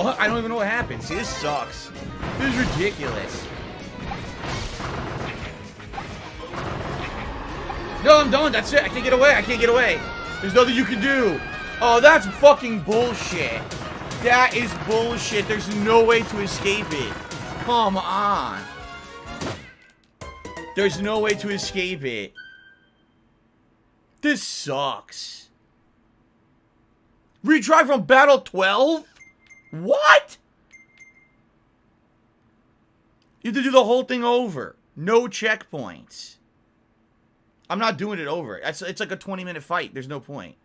What? I don't even know what happened. See, this sucks. This is ridiculous. No, I'm done. That's it. I can't get away. I can't get away. There's nothing you can do. Oh, that's fucking bullshit. That is bullshit. There's no way to escape it. Come on. There's no way to escape it. This sucks. Retry from battle 12? What? You have to do the whole thing over. No checkpoints. I'm not doing it over. It's like a 20-minute fight. There's no point.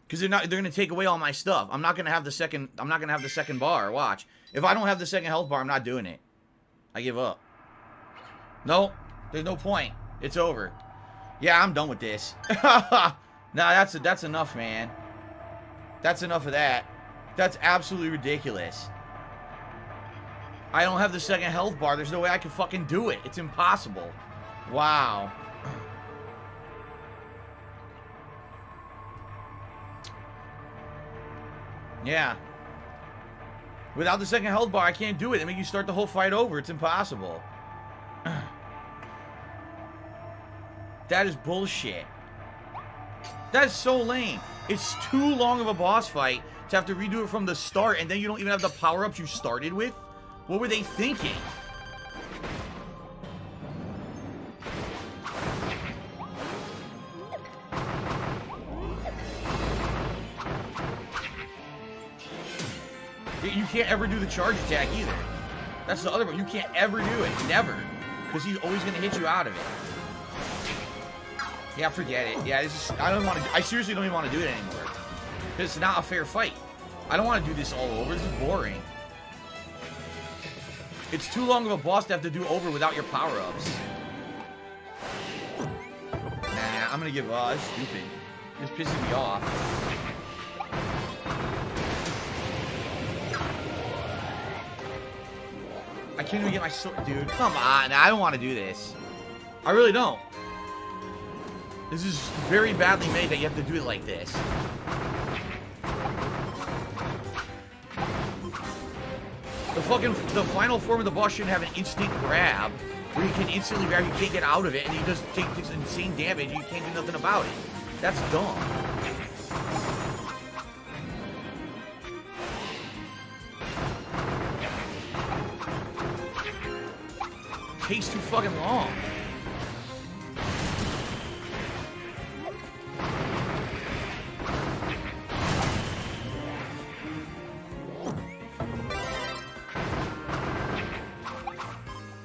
Because they're gonna take away all my stuff. I'm not gonna have the second bar. Watch. If I don't have the second health bar, I'm not doing it. I give up. No, there's no point. It's over. Yeah, I'm done with this. Nah, that's enough, man. That's enough of that. That's absolutely ridiculous. I don't have the second health bar. There's no way I can fucking do it. It's impossible. Wow. Yeah. Without the second health bar, I can't do it. They make you start the whole fight over. It's impossible. That is bullshit. That's so lame. It's too long of a boss fight to have to redo it from the start, and then you don't even have the power-ups you started with? What were they thinking? You can't ever do the charge attack either. That's the other one. You can't ever do it. Never. Because he's always going to hit you out of it. Yeah, forget it. Yeah, this is, I seriously don't even want to do it anymore. Because it's not a fair fight. I don't want to do this all over. This is boring. It's too long of a boss to have to do over without your power-ups. Nah, I'm going to give up. That's stupid. This pisses me off. I can't even get my sword. Dude, come on. I don't want to do this. I really don't. This is very badly made that you have to do it like this. The final form of the boss shouldn't have an instant grab where you can instantly grab, you can't get out of it, and he just takes insane damage and you can't do nothing about it. That's dumb. It takes too fucking long.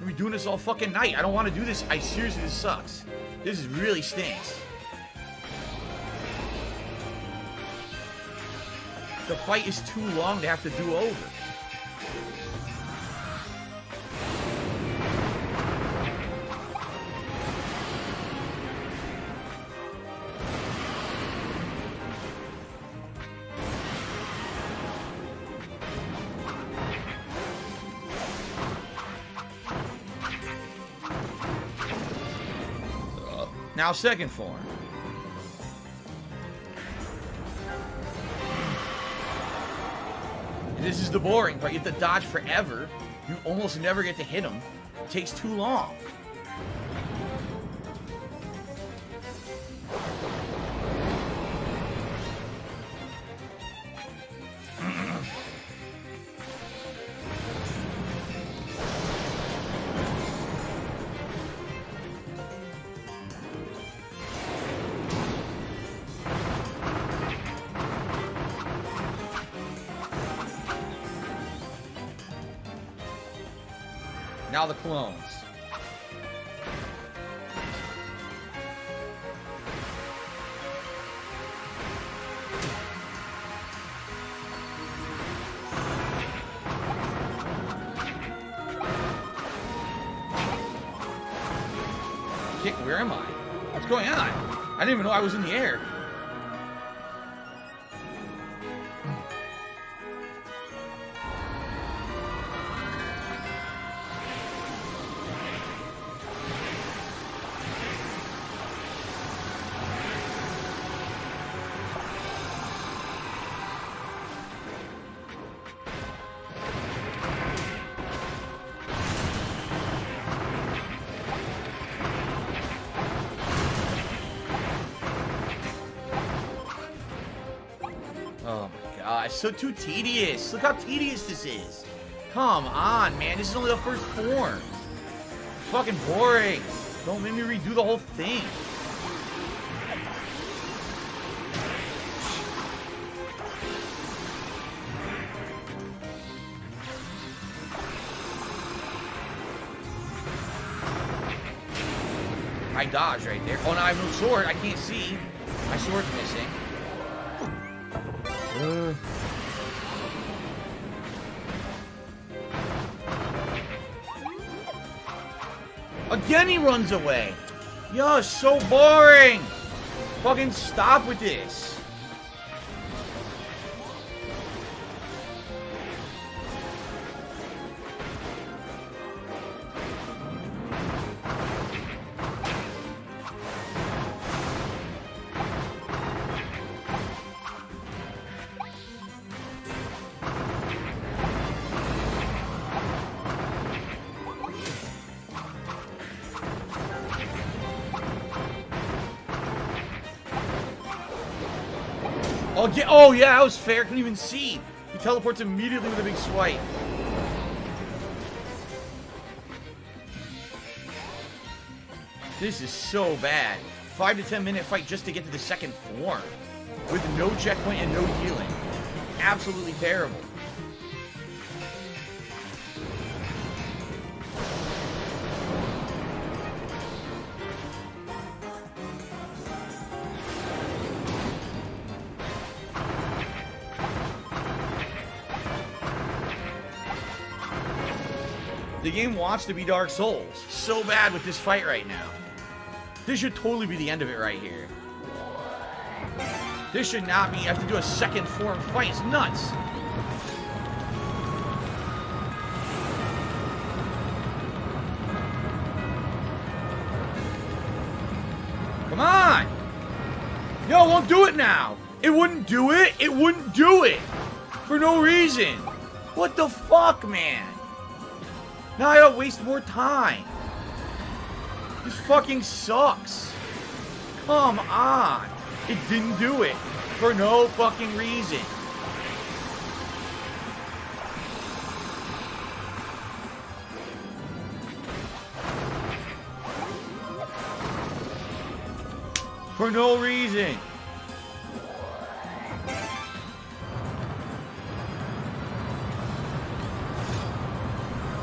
We're doing this all fucking night. I don't want to do this. Seriously, this sucks. This really stinks. The fight is too long to have to do over. Now, second form. And this is the boring part. You have to dodge forever. You almost never get to hit him. It takes too long. Now the clones. Kick, where am I? What's going on? I didn't even know I was in the air. it's so too tedious. Look how tedious this is. Come on, man. This is only the first form. Fucking boring. Don't make me redo the whole thing. I dodged right there. Oh, now I have no sword. I can't see. My sword's missing. Again, he runs away. Yo, it's so boring. Fucking stop with this. Oh yeah, that was fair. Couldn't even see. He teleports immediately with a big swipe. This is so bad. 5 to 10 minute fight just to get to the second form. With no checkpoint and no healing. Absolutely terrible. The game wants to be Dark Souls so bad with this fight right now. This should totally be the end of it right here. This should not be. You have to do a second form fight. It's nuts. Come on. Yo, it won't do it now. It wouldn't do it. It wouldn't do it. For no reason. What the fuck, man? Now I gotta waste more time. This fucking sucks. Come on. It didn't do it. For no fucking reason. For no reason.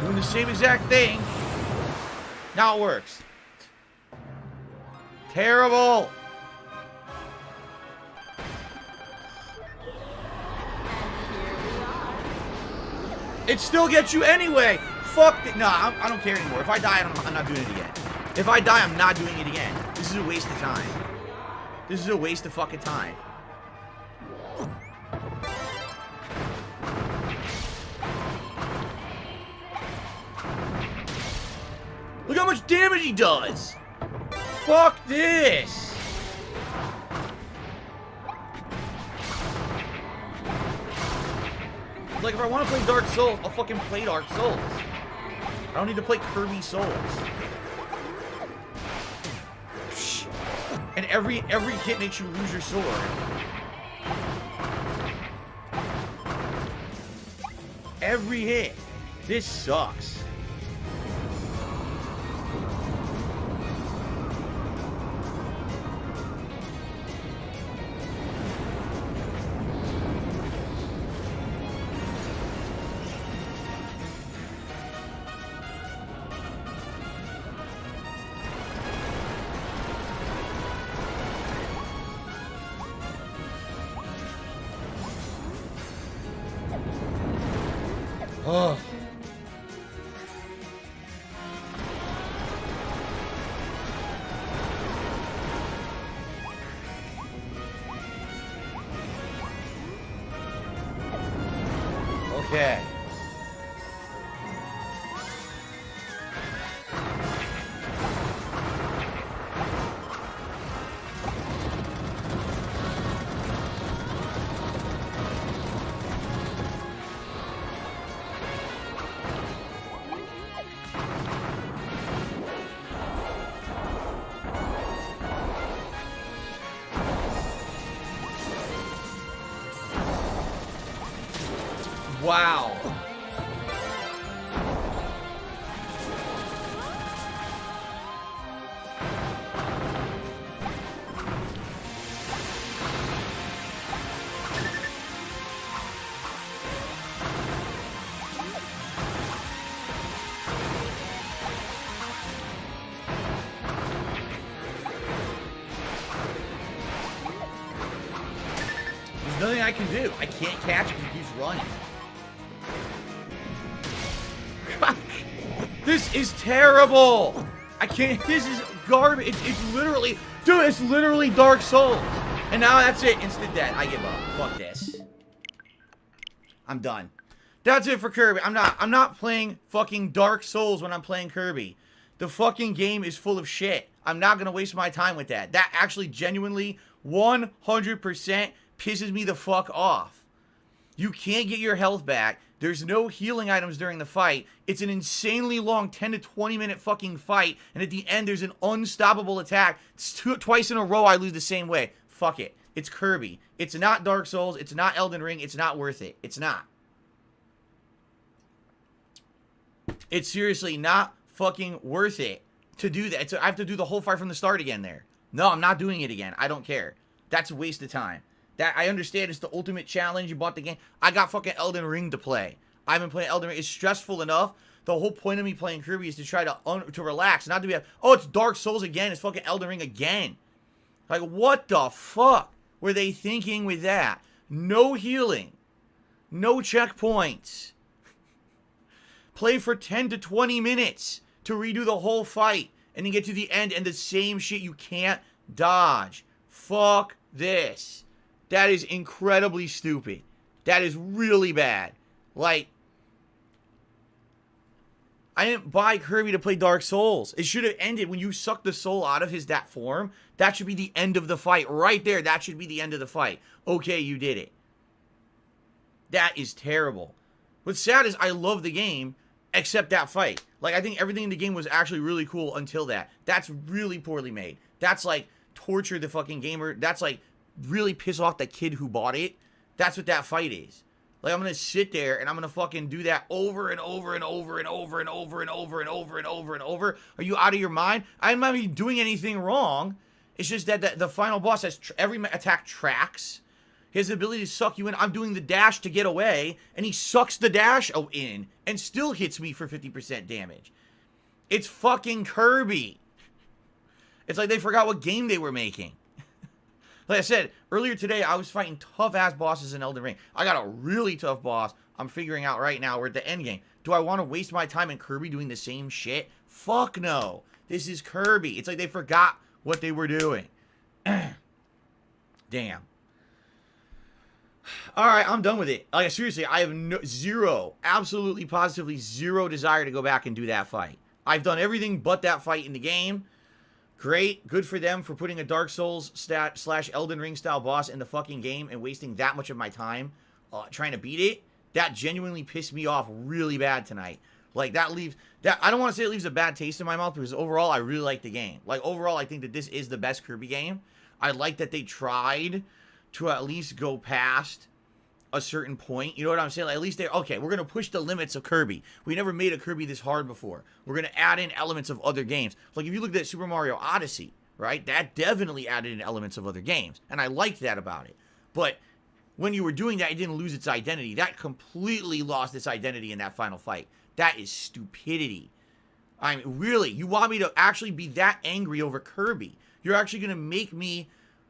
Doing the same exact thing. Now it works. Terrible. It still gets you anyway. Fuck it. No, I don't care anymore. If I die, I'm not doing it again. If I die, I'm not doing it again. This is a waste of time. This is a waste of fucking time. Look how much damage he does! Fuck this! Like, if I want to play Dark Souls, I'll fucking play Dark Souls. I don't need to play Kirby Souls. And every hit makes you lose your sword. Every hit. This sucks. Oh. Okay. Wow. There's nothing I can do. I can't catch him. He keeps running. This is terrible. I can't. This is garbage. It's literally, dude. It's literally Dark Souls. And now that's it. Instant death. I give up. Fuck this. I'm done. That's it for Kirby. I'm not playing fucking Dark Souls when I'm playing Kirby. The fucking game is full of shit. I'm not gonna waste my time with that. That actually genuinely 100% pisses me the fuck off. You can't get your health back. There's no healing items during the fight. It's an insanely long 10 to 20 minute fucking fight. And at the end, there's an unstoppable attack. Twice in a row, I lose the same way. Fuck it. It's Kirby. It's not Dark Souls. It's not Elden Ring. It's not worth it. It's not. It's seriously not fucking worth it to do that. I have to do the whole fight from the start again there. No, I'm not doing it again. I don't care. That's a waste of time. That I understand it's the ultimate challenge. You bought the game. I got fucking Elden Ring to play. I've been playing Elden Ring. It's stressful enough. The whole point of me playing Kirby is to try to relax, not to be oh, it's Dark Souls again. It's fucking Elden Ring again. Like, what the fuck were they thinking with that? No healing. No checkpoints. Play for 10 to 20 minutes to redo the whole fight. And then get to the end and the same shit you can't dodge. Fuck this. That is incredibly stupid. That is really bad. Like, I didn't buy Kirby to play Dark Souls. It should have ended when you suck the soul out of that form. That should be the end of the fight. Right there, that should be the end of the fight. Okay, you did it. That is terrible. What's sad is I love the game, except that fight. Like, I think everything in the game was actually really cool until that. That's really poorly made. That's like torture the fucking gamer. That's like really piss off the kid who bought it. That's what that fight is. Like, I'm gonna sit there and I'm gonna fucking do that over and over and over and over and over and over and over and over and over. Are you out of your mind? I'm not even doing anything wrong. It's just that the final boss has every attack tracks. He has the ability to suck you in. I'm doing the dash to get away, and he sucks the dash in and still hits me for 50% damage. It's fucking Kirby. It's like they forgot what game they were making. Like I said, earlier today, I was fighting tough-ass bosses in Elden Ring. I got a really tough boss. I'm figuring out right now. We're at the end game. Do I want to waste my time in Kirby doing the same shit? Fuck no. This is Kirby. It's like they forgot what they were doing. Damn. Alright, I'm done with it. Like, seriously, I have zero, absolutely positively zero desire to go back and do that fight. I've done everything but that fight in the game. Great. Good for them for putting a Dark Souls / Elden Ring style boss in the fucking game and wasting that much of my time trying to beat it. That genuinely pissed me off really bad tonight. Like, that leaves... I don't want to say it leaves a bad taste in my mouth because overall, I really like the game. Like, overall, I think that this is the best Kirby game. I like that they tried to at least go past a certain point. You know what I'm saying? Like, at least they... Okay, we're going to push the limits of Kirby. We never made a Kirby this hard before. We're going to add in elements of other games. Like, if you look at Super Mario Odyssey, right? That definitely added in elements of other games. And I liked that about it. But when you were doing that, it didn't lose its identity. That completely lost its identity in that final fight. That is stupidity. I mean, really? You want me to actually be that angry over Kirby? You're actually going to make me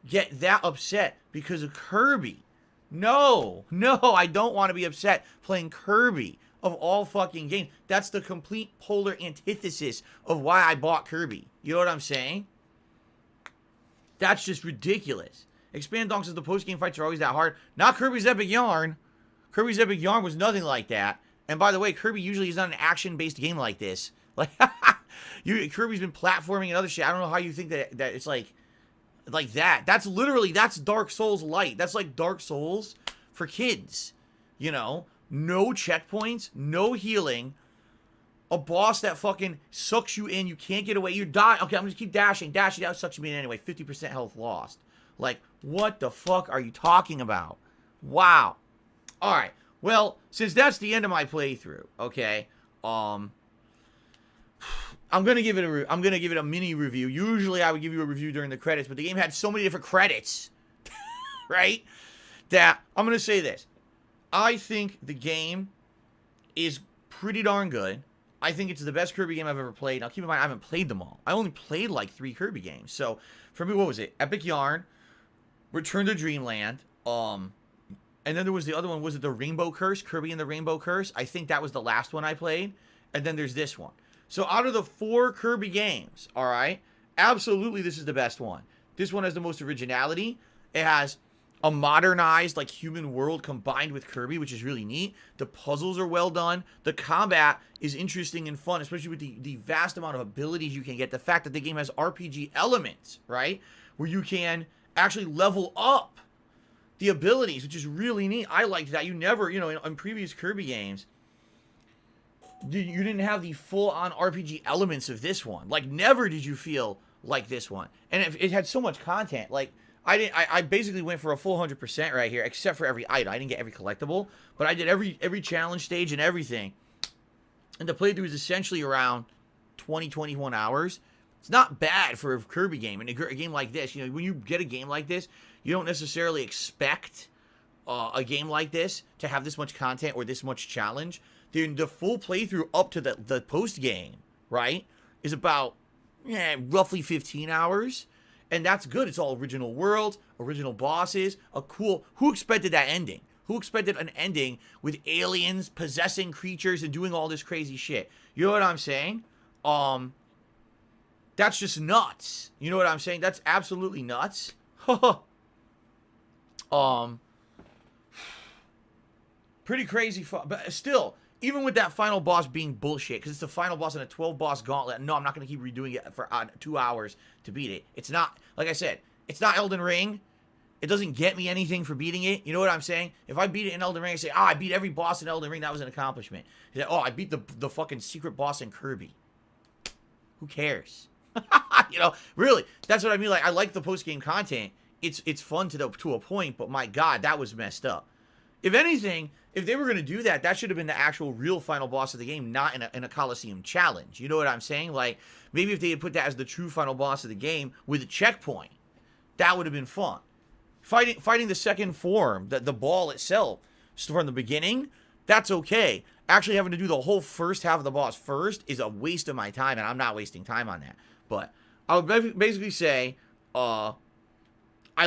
get that upset because of Kirby? No, I don't want to be upset playing Kirby of all fucking games. That's the complete polar antithesis of why I bought Kirby. You know what I'm saying? That's just ridiculous. Expand Donk says the post-game fights are always that hard. Not Kirby's Epic Yarn. Kirby's Epic Yarn was nothing like that. And by the way, Kirby usually is not an action-based game like this. Like, Kirby's been platforming and other shit. I don't know how you think that it's like that. That's literally, that's Dark Souls light. That's like Dark Souls for kids. You know? No checkpoints, no healing. A boss that fucking sucks you in. You can't get away. You die. Okay, I'm gonna keep dashing. Dashing out sucks me in anyway. 50% health lost. Like, what the fuck are you talking about? Wow. Alright. Well, since that's the end of my playthrough, okay, I'm gonna give it a mini review. Usually I would give you a review during the credits, but the game had so many different credits, right? That I'm gonna say this. I think the game is pretty darn good. I think it's the best Kirby game I've ever played. Now keep in mind I haven't played them all. I only played like 3 Kirby games. So for me, what was it? Epic Yarn, Return to Dreamland, and then there was the other one. Was it the Rainbow Curse? Kirby and the Rainbow Curse? I think that was the last one I played. And then there's this one. So out of the 4 Kirby games, all right, absolutely this is the best one. This one has the most originality. It has a modernized, like, human world combined with Kirby, which is really neat. The puzzles are well done. The combat is interesting and fun, especially with the vast amount of abilities you can get. The fact that the game has RPG elements, right, where you can actually level up the abilities, which is really neat. I liked that. You never, you know, in previous Kirby games, you didn't have the full-on RPG elements of this one. Like, never did you feel like this one. And it had so much content. Like, I basically went for a full 100% right here, except for every item. I didn't get every collectible, but I did every challenge stage and everything. And the playthrough is essentially around 21 hours. It's not bad for a Kirby game. And a game like this, you know, when you get a game like this, you don't necessarily expect a game like this to have this much content or this much challenge. The full playthrough up to the post game, right, is about roughly 15 hours. And that's good. It's all original worlds, original bosses, a cool... Who expected that ending? Who expected an ending with aliens possessing creatures and doing all this crazy shit? You know what I'm saying? That's just nuts. You know what I'm saying? That's absolutely nuts. Pretty crazy fun. But still, even with that final boss being bullshit, because it's the final boss in a 12-boss gauntlet, no, I'm not going to keep redoing it for 2 hours to beat it. It's not, like I said, it's not Elden Ring. It doesn't get me anything for beating it. You know what I'm saying? If I beat it in Elden Ring, I say, I beat every boss in Elden Ring, that was an accomplishment. I beat the fucking secret boss in Kirby. Who cares? You know, really, that's what I mean. Like, I like the post-game content. It's fun to a point, but my God, that was messed up. If anything, if they were going to do that, that should have been the actual real final boss of the game, not in a Coliseum challenge. You know what I'm saying? Like, maybe if they had put that as the true final boss of the game with a checkpoint, that would have been fun. Fighting the second form, the ball itself, from the beginning, that's okay. Actually having to do the whole first half of the boss first is a waste of my time, and I'm not wasting time on that. But I would basically say, I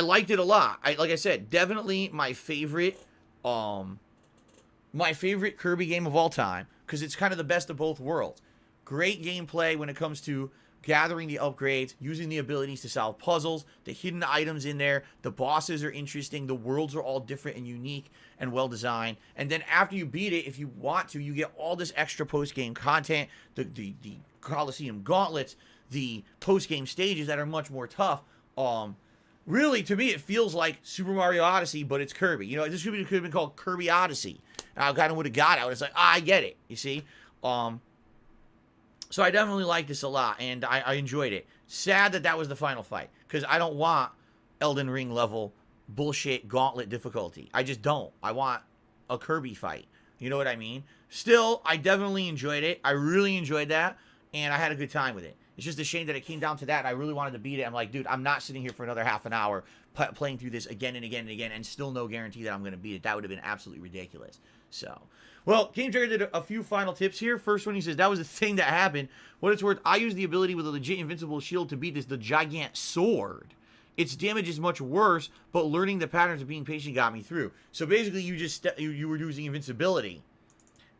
liked it a lot. Like I said, definitely my favorite Kirby game of all time, because it's kind of the best of both worlds. Great gameplay when it comes to gathering the upgrades, using the abilities to solve puzzles, the hidden items in there, the bosses are interesting, the worlds are all different and unique and well designed. And then after you beat it, if you want to, you get all this extra post-game content, the Coliseum gauntlets, the post-game stages that are much more tough. Really, to me, it feels like Super Mario Odyssey, but it's Kirby. You know, this could have been called Kirby Odyssey. And I kind of would have got it. It's like, I get it, you see? So I definitely liked this a lot, and I enjoyed it. Sad that was the final fight, because I don't want Elden Ring level bullshit gauntlet difficulty. I just don't. I want a Kirby fight. You know what I mean? Still, I definitely enjoyed it. I really enjoyed that, and I had a good time with it. It's just a shame that it came down to that, and I really wanted to beat it. I'm like, dude, I'm not sitting here for another half an hour playing through this again and again and again, and still no guarantee that I'm going to beat it. That would have been absolutely ridiculous. So, well, Game Tracker did a few final tips here. First one, he says, that was the thing that happened. What it's worth, I used the ability with a legit invincible shield to beat the Gigant Sword. Its damage is much worse, but learning the patterns of being patient got me through. So basically, you were using invincibility.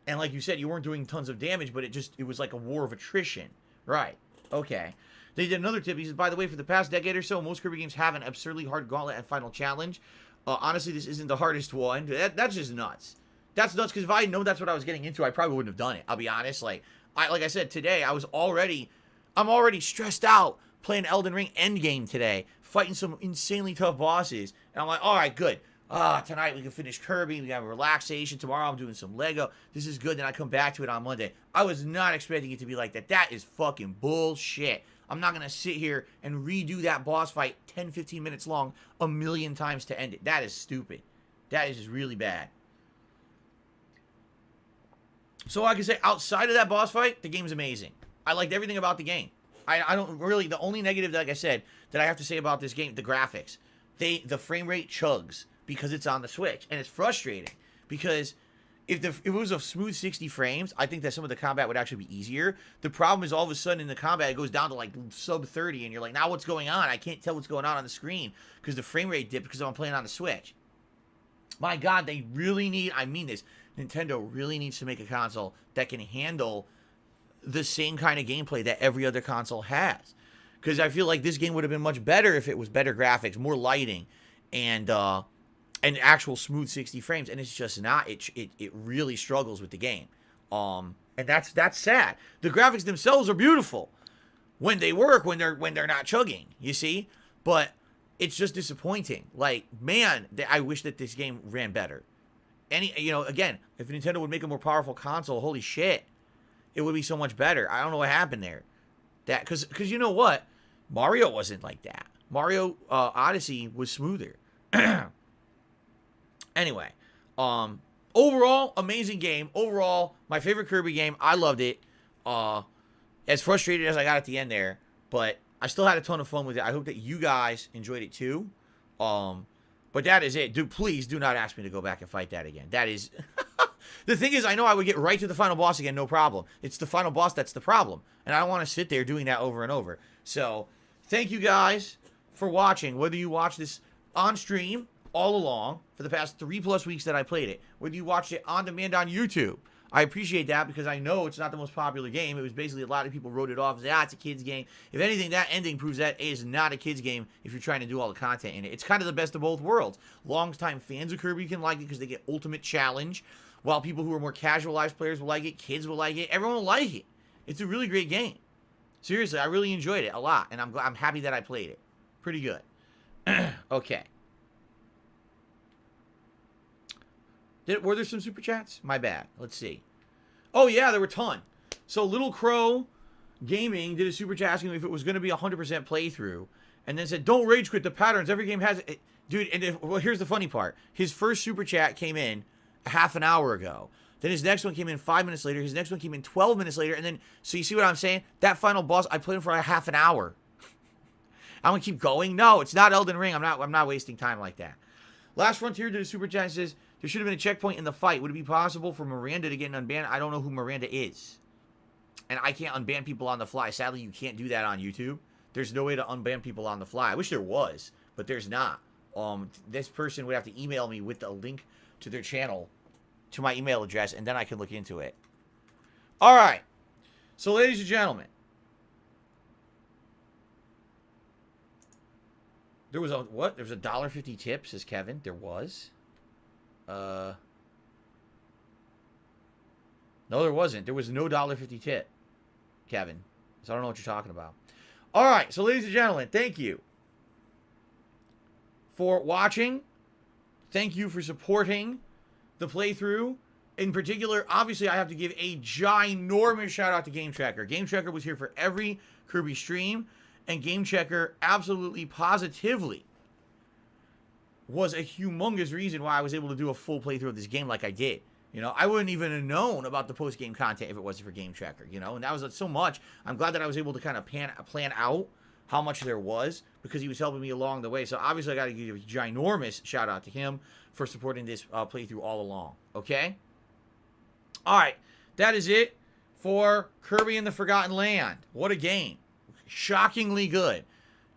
And like you said, you weren't doing tons of damage, but it was like a war of attrition. Right. Okay. They did another tip. He says, by the way, for the past decade or so, most Kirby games have an absurdly hard gauntlet and final challenge. Honestly, this isn't the hardest one. That's just nuts. That's nuts, because if I had known that's what I was getting into, I probably wouldn't have done it. I'll be honest. Like I said, today, I'm already stressed out playing Elden Ring Endgame today, fighting some insanely tough bosses. And I'm like, all right, good. Tonight we can finish Kirby. We have a relaxation. Tomorrow I'm doing some Lego. This is good. Then I come back to it on Monday. I was not expecting it to be like that. That is fucking bullshit. I'm not going to sit here and redo that boss fight 10, 15 minutes long a million times to end it. That is stupid. That is just really bad. So I can say, outside of that boss fight, the game's amazing. I liked everything about the game. I don't really, the only negative, like I said, that I have to say about this game, the graphics. The frame rate chugs because it's on the Switch. And it's frustrating because if it was a smooth 60 frames, I think that some of the combat would actually be easier. The problem is all of a sudden in the combat, it goes down to like sub 30 and you're like, now what's going on? I can't tell what's going on the screen because the frame rate dipped because I'm playing on the Switch. My God, they really need, I mean this, Nintendo really needs to make a console that can handle the same kind of gameplay that every other console has. Because I feel like this game would have been much better if it was better graphics, more lighting, and actual smooth 60 frames. And it's just not. It really struggles with the game. And that's sad. The graphics themselves are beautiful when they work, when they're not chugging, you see? But it's just disappointing. Like, man, I wish that this game ran better. Again, if Nintendo would make a more powerful console, holy shit, it would be so much better. I don't know what happened there. Because you know what? Mario wasn't like that. Mario Odyssey was smoother. Anyway, overall, amazing game. Overall, my favorite Kirby game. I loved it. As frustrated as I got at the end there, but I still had a ton of fun with it. I hope that you guys enjoyed it too. But that is it. Please do not ask me to go back and fight that again. That is... The thing is, I know I would get right to the final boss again, no problem. It's the final boss that's the problem. And I don't want to sit there doing that over and over. So, thank you guys for watching. Whether you watch this on stream all along for the past 3+ weeks that I played it, whether you watched it on demand on YouTube, I appreciate that because I know it's not the most popular game. It was basically a lot of people wrote it off as, it's a kid's game. If anything, that ending proves that it is not a kid's game if you're trying to do all the content in it. It's kind of the best of both worlds. Longtime fans of Kirby can like it because they get ultimate challenge. While people who are more casualized players will like it, kids will like it, everyone will like it. It's a really great game. Seriously, I really enjoyed it a lot, and I'm happy that I played it. Pretty good. Okay. Were there some super chats? My bad. Let's see. Oh yeah, there were a ton. So Little Crow Gaming did a super chat asking if it was going to be 100% playthrough, and then said, "Don't rage quit the patterns. Every game has it." Dude, and well, here's the funny part. His first super chat came in half an hour ago. Then his next one came in 5 minutes later. His next one came in 12 minutes later. And then, so you see what I'm saying? That final boss, I played him for a half an hour. I'm going to keep going? No, it's not Elden Ring. I'm not wasting time like that. Last Frontier did a super chat and says, there should have been a checkpoint in the fight. Would it be possible for Miranda to get an unbanned? I don't know who Miranda is. And I can't unban people on the fly. Sadly, you can't do that on YouTube. There's no way to unban people on the fly. I wish there was, but there's not. This person would have to email me with the link to their channel, to my email address, and then I can look into it. All right. So, ladies and gentlemen, there was a, what? There was a $1.50 tip, says Kevin. There was. No, there wasn't. There was no $1.50 tip, Kevin. So I don't know what you're talking about. All right. So, ladies and gentlemen, thank you for watching. Thank you for supporting the playthrough. In particular, obviously, I have to give a ginormous shout out to Game Checker. Game Checker was here for every Kirby stream, and Game Checker absolutely positively was a humongous reason why I was able to do a full playthrough of this game like I did. You know, I wouldn't even have known about the post-game content if it wasn't for Game Checker, you know, and that was so much. I'm glad that I was able to kind of plan out how much there was, because he was helping me along the way. So obviously I got to give a ginormous shout out to him for supporting this playthrough all along. Okay? All right. That is it for Kirby and the Forgotten Land. What a game. Shockingly good.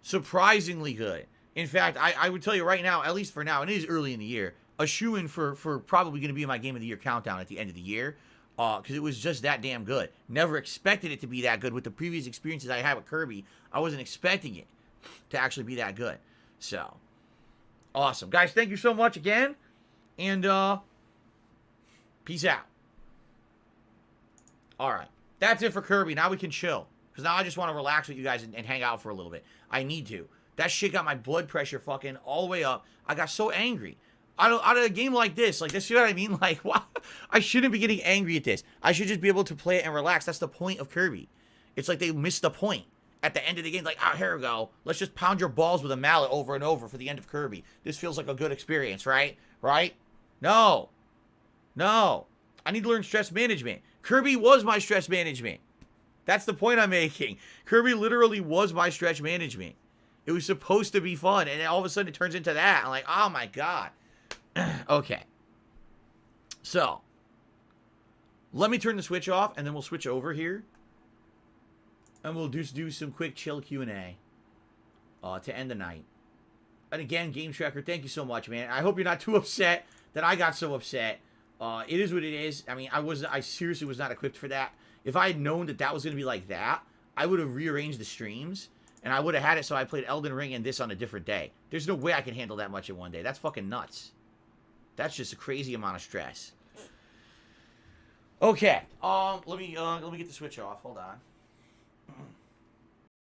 Surprisingly good. In fact, I would tell you right now, at least for now, and it is early in the year, a shoo-in for probably going to be in my Game of the Year countdown at the end of the year. Because it was just that damn good. Never expected it to be that good with the previous experiences I had with Kirby. I wasn't expecting it to actually be that good. So, awesome. Guys, thank you so much again. And, peace out. Alright. That's it for Kirby. Now we can chill. Because now I just want to relax with you guys and hang out for a little bit. I need to. That shit got my blood pressure fucking all the way up. I got so angry. Out of a game like this, you know what I mean? Like, what? I shouldn't be getting angry at this. I should just be able to play it and relax. That's the point of Kirby. It's like they missed the point at the end of the game. Like, here we go. Let's just pound your balls with a mallet over and over for the end of Kirby. This feels like a good experience, right? Right? No. No. I need to learn stress management. Kirby was my stress management. That's the point I'm making. Kirby literally was my stress management. It was supposed to be fun, and then all of a sudden it turns into that. I'm like, oh my god. Okay. So, let me turn the Switch off, and then we'll switch over here. And we'll just do some quick chill Q&A to end the night. And again, Game Tracker, thank you so much, man. I hope you're not too upset that I got so upset. It is what it is. I mean, I seriously was not equipped for that. If I had known that that was going to be like that, I would have rearranged the streams. And I would have had it so I played Elden Ring and this on a different day. There's no way I can handle that much in one day. That's fucking nuts. That's just a crazy amount of stress. Okay. Let me get the Switch off. Hold on.